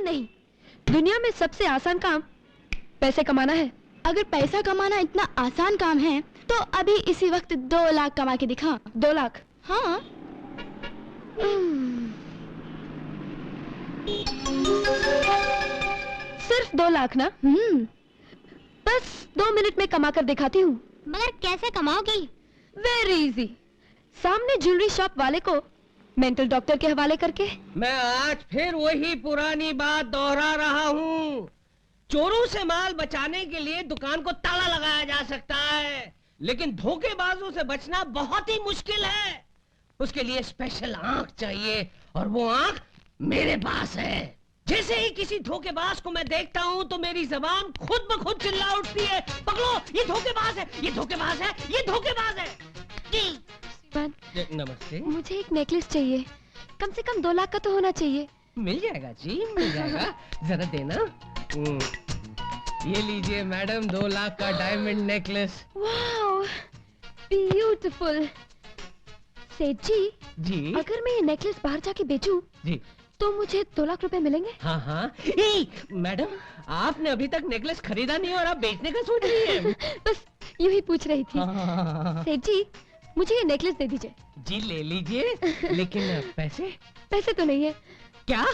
नहीं, दुनिया में सबसे आसान काम पैसे कमाना है। अगर पैसा कमाना इतना आसान काम है तो अभी इसी वक्त 2 लाख कमा के दिखा। 2 लाख? हाँ। सिर्फ 2 लाख ना? बस 2 मिनट में कमा कर दिखाती हूँ। मगर कैसे कमाओगी? Very easy. सामने ज्वेलरी शॉप वाले को मेंटल डॉक्टर के हवाले करके। मैं आज फिर वही पुरानी बात दोहरा रहा हूँ। चोरों से माल बचाने के लिए दुकान को ताला लगाया जा सकता है, लेकिन धोखेबाजों से बचना बहुत ही मुश्किल है। उसके लिए स्पेशल आंख चाहिए, और वो आंख मेरे पास है। जैसे ही किसी धोखेबाज को मैं देखता हूँ तो मेरी जबान खुद ब खुद चिल्ला उठती है, पकड़ो, ये धोखेबाज है, ये धोखेबाज है, ये धोखेबाज है। नमस्ते। मुझे एक नेकलेस चाहिए, कम से कम 2 लाख का तो होना चाहिए। मिल जाएगा जी, मिल जाएगा। जरा देना। ये लीजिए मैडम, 2 लाख का डायमंड नेकलेस। Wow, beautiful. सेठ जी, जी अगर मैं ये नेकलेस बाहर जाके बेचूं, जी, तो मुझे 2 लाख रुपए मिलेंगे? हाँ हाँ। मैडम, आपने अभी तक नेकलेस खरीदा नहीं और आप बेचने का सोच रही हैं? बस यूं ही पूछ रही थी। हाँ। सेठ जी, मुझे ये नेकलेस दे दीजिए। जी ले लीजिए, लेकिन पैसे? पैसे तो नहीं है। क्या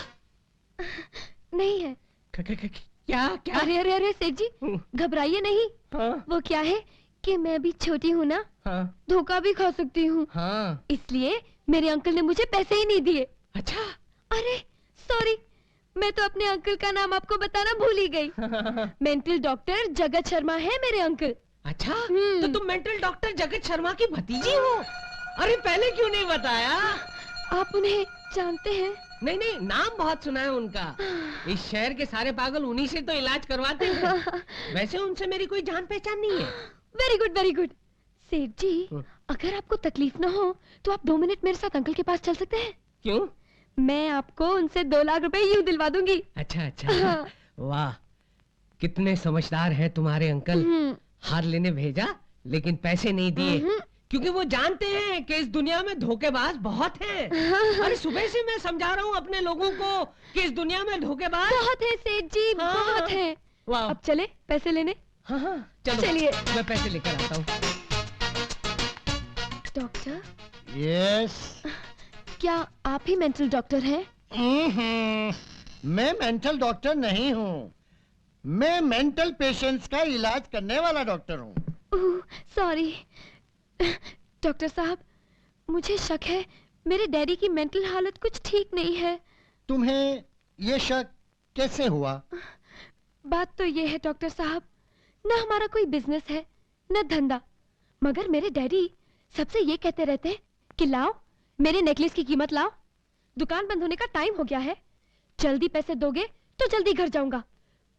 नहीं है? क्या क्या? अरे अरे अरे सेठ जी, घबराइए नहीं। हाँ वो क्या है कि मैं भी छोटी हूँ ना, हाँ धोखा भी खा सकती हूँ। हाँ। इसलिए मेरे अंकल ने मुझे पैसे ही नहीं दिए। अच्छा। अरे सॉरी, मैं तो अपने अंकल का नाम आपको बताना भूल ही गई। मेंटल डॉक्टर जगत शर्मा है मेरे अंकल। अच्छा, तो तुम मेंटल डॉक्टर जगत शर्मा की भतीजी हो? अरे पहले क्यों नहीं बताया? आप उन्हें जानते हैं? नहीं नहीं, नाम बहुत सुना है उनका। इस शहर के सारे पागल उन्हीं से तो इलाज करवाते हैं। वैसे उनसे मेरी कोई जान पहचान नहीं है। Very good very good. सेठ जी, अगर आपको तकलीफ ना हो तो आप 2 मिनट मेरे साथ अंकल के पास चल सकते हैं? क्यों? मैं आपको उनसे 2 लाख रुपए यूं दिलवा दूंगी। अच्छा अच्छा। वाह, कितने समझदार हैं तुम्हारे अंकल। हार लेने भेजा लेकिन पैसे नहीं दिए, क्योंकि वो जानते हैं कि इस दुनिया में धोखेबाज बहुत हैं। अरे सुबह से मैं समझा रहा हूँ अपने लोगों को कि इस दुनिया में धोखेबाज बहुत है सेठ जी, बहुत है। वाह। अब चले पैसे लेने? हाँ हाँ चलो, चलिए। मैं पैसे लेकर आता हूँ। डॉक्टर? यस। क्या आप ही मेंटल डॉक्टर हैं? मैं मेंटल डॉक्टर नहीं हूँ, मैं मेंटल पेशेंट्स का इलाज करने वाला डॉक्टर हूँ। सॉरी डॉक्टर साहब, मुझे शक है मेरे डैडी की मेंटल हालत कुछ ठीक नहीं है। तुम्हें ये शक कैसे हुआ? बात तो ये है डॉक्टर साहब, न हमारा कोई बिजनेस है न धंधा, मगर मेरे डैडी सबसे ये कहते रहते हैं कि लाओ मेरे नेकलेस की कीमत लाओ, दुकान बंद होने का टाइम हो गया है, जल्दी पैसे दोगे तो जल्दी घर जाऊंगा।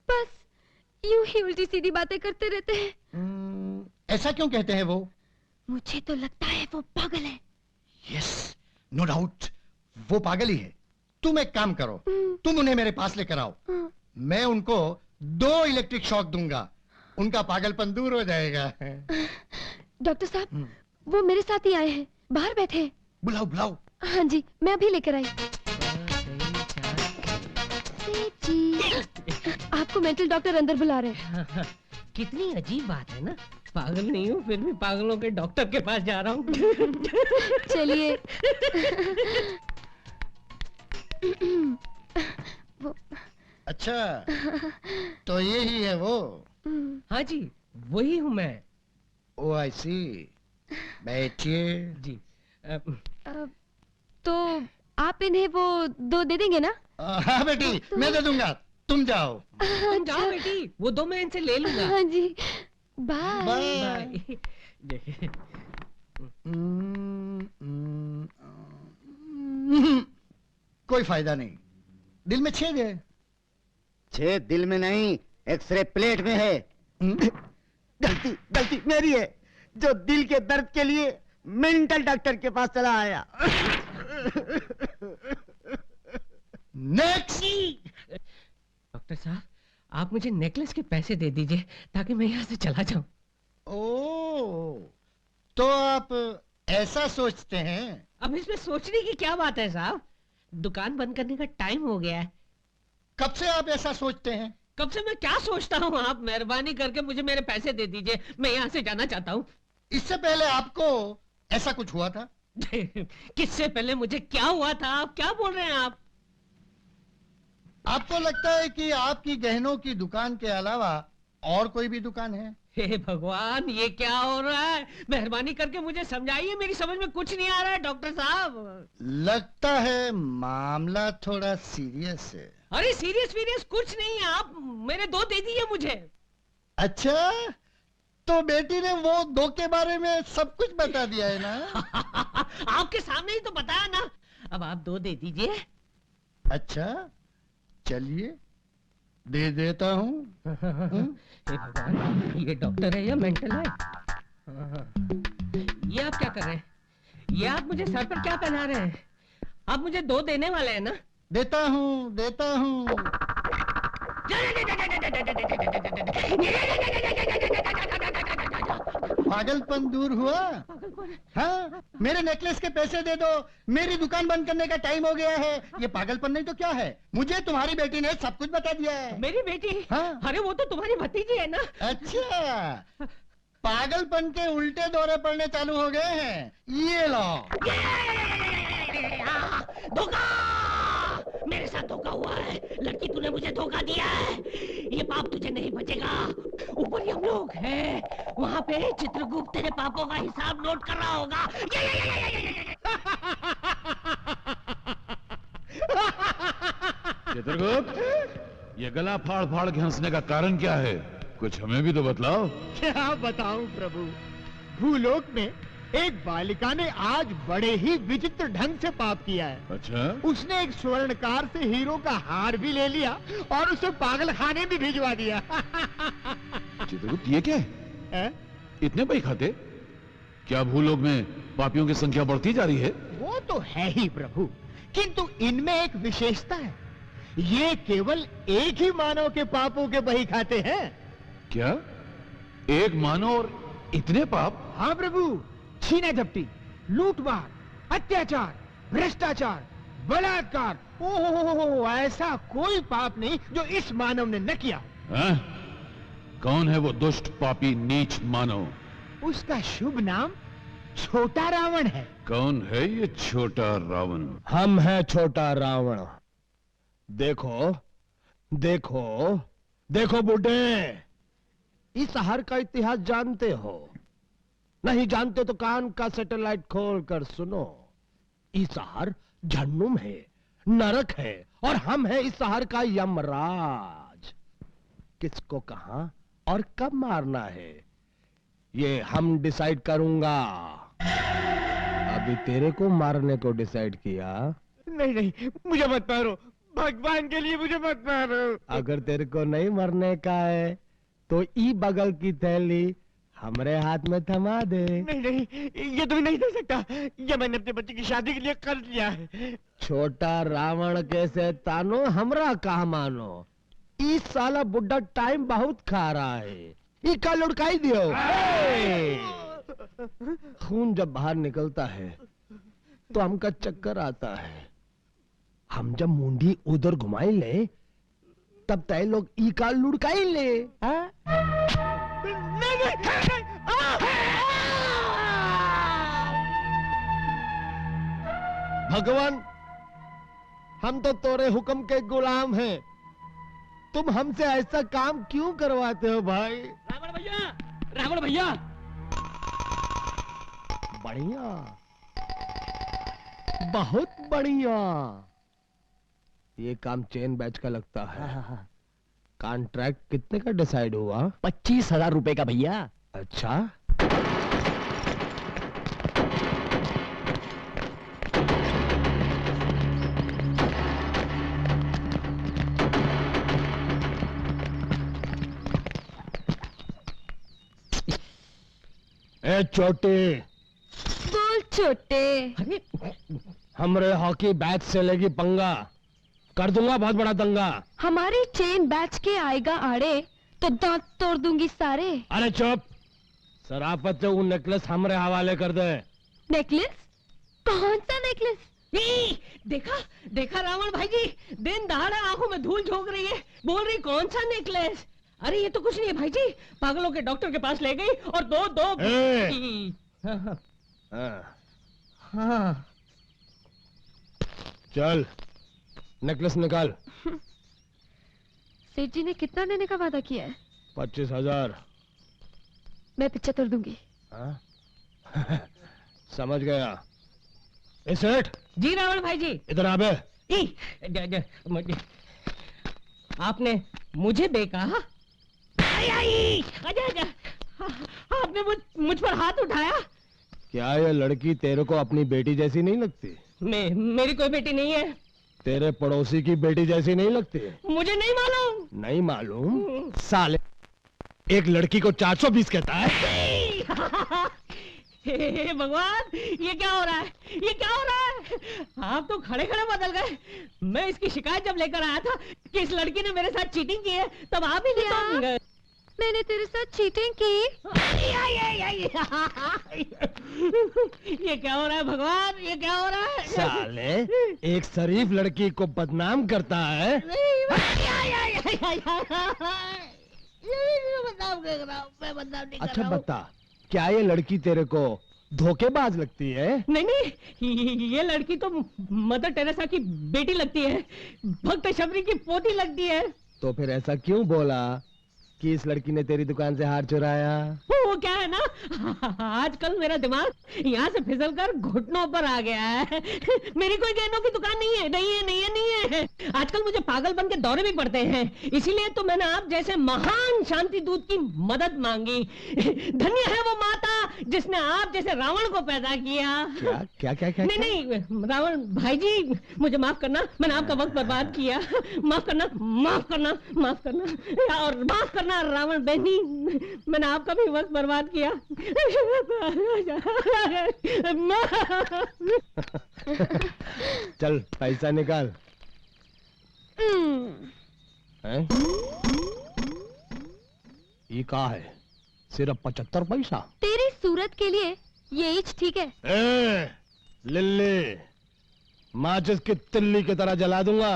बस यूं ही उल्टी सीधी बातें करते रहते हैं। ऐसा क्यों कहते हैं वो? मुझे तो लगता है वो पागल है। यस, नो डाउट, वो पागल ही है। तुम एक काम करो, तुम उन्हें मेरे पास लेकर आओ, मैं उनको 2 इलेक्ट्रिक शॉक दूंगा, उनका पागलपन दूर हो जाएगा। डॉक्टर साहब, वो मेरे साथ ही आए हैं, बाहर बैठे हैं। बुलाओ बुलाओ। हाँ जी, मैं अभी लेकर आई। जी, आपको मेंटल डॉक्टर अंदर बुला रहे हैं। कितनी अजीब बात है ना, पागल नहीं हूँ फिर भी पागलों के डॉक्टर के पास जा रहा हूँ। चलिए। अच्छा, तो यही है वो? हाँ जी, वही हूँ मैं। ओ आई सी, बैठिए। जी। तो आप इन्हें वो 2 दे देंगे ना? हाँ बेटी, मैं दे दूंगा, तुम जाओ। तुम जाओ बेटी, वो 2 मैं इनसे ले लूंगा। हाँ जी, बाय। बाय। कोई फायदा नहीं, दिल में छेद है। छेद दिल में नहीं, एक्सरे प्लेट में है। गलती गलती मेरी है, जो दिल के दर्द के लिए मेंटल डॉक्टर के पास चला आया। नेक्स्ट। डॉक्टर साहब, आप मुझे नेकलेस के पैसे दे दीजिए ताकि मैं यहाँ से चला जाऊं। ओह, तो आप ऐसा सोचते हैं? अब इसमें सोचने की क्या बात है साहब, दुकान बंद करने का टाइम हो गया है। कब से आप ऐसा सोचते हैं? कब से मैं क्या सोचता हूँ? आप मेहरबानी करके मुझे मेरे पैसे दे दीजिए, मैं यहाँ से जाना चाहता हूँ। इससे पहले आपको ऐसा कुछ हुआ था? किससे पहले मुझे क्या हुआ था? आप क्या बोल रहे हैं आप? आपको लगता है कि आपकी गहनों की दुकान के अलावा और कोई भी दुकान है? हे भगवान, ये क्या हो रहा है? मेहरबानी करके मुझे समझाइए, मेरी समझ में कुछ नहीं आ रहा है डॉक्टर साहब। लगता है मामला थोड़ा सीरियस है। अरे सीरियस कुछ नहीं है, आप मेरे 2 दे दीजिए मुझे। अच्छा, तो बेटी ने वो 2 के बारे में सब कुछ बता दिया है ना? आपके सामने ही तो बताया ना। अब आप 2 दे दीजिए। अच्छा, चलिए दे देता हूँ। हे भगवान, ये डॉक्टर है या मेंटल है? ये आप क्या कर रहे हैं? ये आप मुझे सर पर क्या पहना रहे हैं? आप मुझे 2 देने वाले हैं ना? देता हूँ, देता हूँ। पागलपन दूर हुआ? हाँ, मेरे नेकलेस के पैसे दे दो, मेरी दुकान बंद करने का टाइम हो गया है। ये पागलपन नहीं तो क्या है? मुझे तुम्हारी बेटी ने सब कुछ बता दिया है। मेरी बेटी? हाँ। अरे वो तो तुम्हारी भतीजी है ना? अच्छा, पागलपन के उल्टे दौरे पड़ने चालू हो गए हैं। ये लो। धोखा! मेरे साथ धोखा हुआ है। लड़की, तूने मुझे धोखा दिया है। ये पाप तुझे नहीं बचेगा। ऊपर हम लोग हैं, वहाँ पे चित्रगुप्त तेरे पापों का हिसाब नोट कर रहा होगा। चित्रगुप्त, ये गला फाड़ फाड़ के हंसने का कारण क्या है? कुछ हमें भी तो बतलाओ। क्या बताऊं प्रभु, भूलोक में एक बालिका ने आज बड़े ही विचित्र ढंग से पाप किया है। अच्छा, उसने एक स्वर्णकार से हीरो का हार भी ले लिया और उसे पागल खाने भी भिजवा दिया। चित्रगुप्त, ये क्या है? इतने पैसे खाते? क्या भूलोक में पापियों की संख्या बढ़ती जा रही है? वो तो है ही प्रभु, किंतु इनमें एक विशेषता है। ये केवल एक ही मानव के पापों के बही खाते हैं। क्या? एक मानव और इतने पाप? हाँ प्रभु, छीना झपटी, लूटमार, अत्याचार, भ्रष्टाचार, बलात्कार, ओहो, ऐसा कोई पाप नहीं जो इस मानव ने न किया। हाँ? कौन है वो दुष्ट पापी नीच मानव? उसका शुभ नाम छोटा रावण है। कौन है ये छोटा रावण? हम हैं छोटा रावण। देखो देखो देखो बुड्ढे, इस हर का इतिहास जानते हो? नहीं जानते तो कान का सैटेलाइट खोल कर सुनो। इस शहर जहन्नुम है, नरक है, और हम हैं इस शहर का यमराज। किसको कहां और कब मारना है ये हम डिसाइड करूंगा। अभी तेरे को मारने को डिसाइड किया। नहीं नहीं, मुझे मत मारो, भगवान के लिए मुझे मत मारो। अगर तेरे को नहीं मरने का है तो ई बगल की थैली हमरे हाथ में थमा दे। नहीं नहीं, ये तो नहीं दे सकता, ये मैंने अपने बच्चे की शादी के लिए कर लिया है। छोटा रावण कैसे तानो हमरा कहा मानो। इस साला बुड्ढा टाइम बहुत खा रहा है, इका लुढ़काई दियो। खून जब बाहर निकलता है तो हमका चक्कर आता है। हम जब मुंडी उधर घुमाई ले तब तय लोग इका लुढ़काई ले। हाँ? भगवान, हम तो तोरे हुक्म के गुलाम हैं, तुम हमसे ऐसा काम क्यों करवाते हो भाई? रावण भैया, रावण भैया। बढ़िया, बहुत बढ़िया। ये काम चेन बैच का लगता है। कॉन्ट्रैक्ट कितने का डिसाइड हुआ? 25,000 रुपए का भैया। अच्छा, ए छोटे, बोल छोटे। अरे हमरे हॉकी बैच से लेगी पंगा, कर दूंगा बहुत बड़ा दंगा। हमारी चेन बैच के आएगा आड़े तो दांत तोड़ दूंगी सारे। अरे चुप, सराफत से वो नेकलेस हमरे हवाले कर दे। नेकलेस? कौन सा नेकलेस? देखा देखा रावण भाई जी, दिन दहाड़े आंखों में धूल झोंक रही है, बोल रही कौन सा नेकलेस। अरे ये तो कुछ नहीं है भाई जी, पागलों के डॉक्टर के पास ले गई और दो हाँ। चल नेकलेस निकाल। सेठ जी ने कितना देने का वादा किया है? 25,000। मैं 75 दूंगी। समझ गया। ए सेठ जी रावण भाई जी। इधर आ बे। आपने मुझे बेकहा? आपने मुझ पर हाथ उठाया। क्या ये लड़की तेरे को अपनी बेटी जैसी नहीं लगती? मेरी कोई बेटी नहीं है। तेरे पड़ोसी की बेटी जैसी नहीं लगती? मुझे नहीं मालूम। नहीं मालूम? साले एक लड़की को 420 कहता है। हे भगवान, ये क्या हो रहा है, ये क्या हो रहा है? आप तो खड़े खड़े बदल गए। मैं इसकी शिकायत जब लेकर आया था कि इस लड़की ने मेरे साथ चीटिंग की है, तब आप ही नहीं। मैंने तेरे साथ चीटिंग की? ये क्या हो रहा है भगवान, ये क्या हो रहा है? साले एक शरीफ लड़की को बदनाम करता है। अच्छा बता, क्या ये लड़की तेरे को धोखेबाज लगती है? नहीं, ये लड़की तो मदर टेरेसा की बेटी लगती है, भक्त शबरी की पोती लगती है। तो फिर ऐसा क्यों बोला कि इस लड़की ने तेरी दुकान से हार चुराया? वो क्या है ना, आजकल मेरा दिमाग यहाँ से फिसलकर घुटनों पर आ गया है। मेरी कोई गहनों की दुकान नहीं है, नहीं है। आजकल मुझे पागलपन के दौरे भी पड़ते हैं, इसीलिए तो मैंने आप जैसे महान शांति दूत की मदद मांगी। धन्य है वो माता जिसने आप जैसे रावण को पैदा किया। क्या? नहीं, रावण भाई जी, मुझे माफ करना, मैंने आपका वक्त बर्बाद किया। माफ करना और माफ करना रावण बहनी, मैंने आपका भी वक्त बर्बाद किया। चल पैसा निकाल। हैं? ये का है? सिर्फ 75 पैसा? तेरी सूरत के लिए ये ईच ठीक है। लिल्ली, माचिस की तिल्ली की तरह जला दूंगा।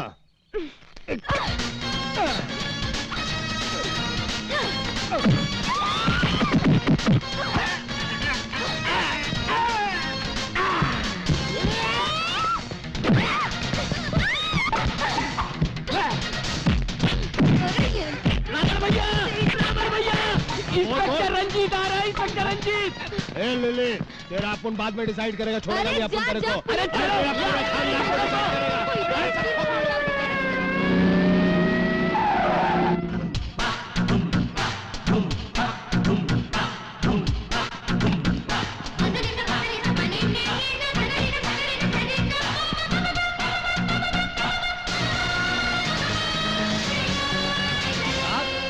इंस्पेक्टर रंजीत आ रहा है, इंस्पेक्टर रंजीत। ए लिली, तेरा अपन बाद में डिसाइड करेगा, छोड़ेगा नहीं अपन तेरे को। अरे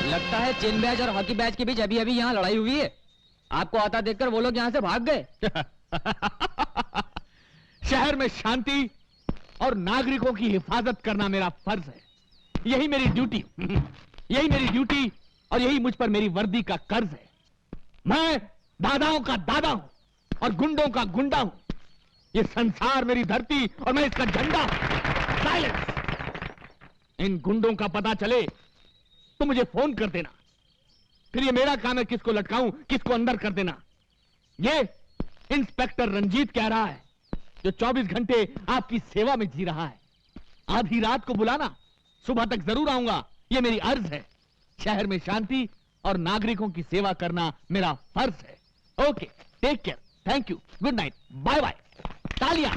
लगता है चेन बैच और हॉकी बैच के बीच अभी अभी यहाँ लड़ाई हुई है। आपको आता देखकर वो लोग यहाँ से भाग गए। शहर में शांति और नागरिकों की हिफाजत करना मेरा फर्ज है। यही मेरी ड्यूटी और यही मुझ पर मेरी वर्दी का कर्ज है। मैं दादाओं का दादा हूं और गुंडों का गुंडा हूं। ये संसार मेरी धरती और मैं इसका झंडा। साइलेंस। इन गुंडों का पता चले तो मुझे फोन कर देना, फिर ये मेरा काम है किसको लटकाऊं, किसको अंदर कर देना। ये इंस्पेक्टर रंजीत कह रहा है, जो 24 घंटे आपकी सेवा में जी रहा है। आधी रात को बुलाना, सुबह तक जरूर आऊंगा, ये मेरी अर्ज है। शहर में शांति और नागरिकों की सेवा करना मेरा फर्ज है। Okay, take care, thank you, good night, bye bye, तालियां।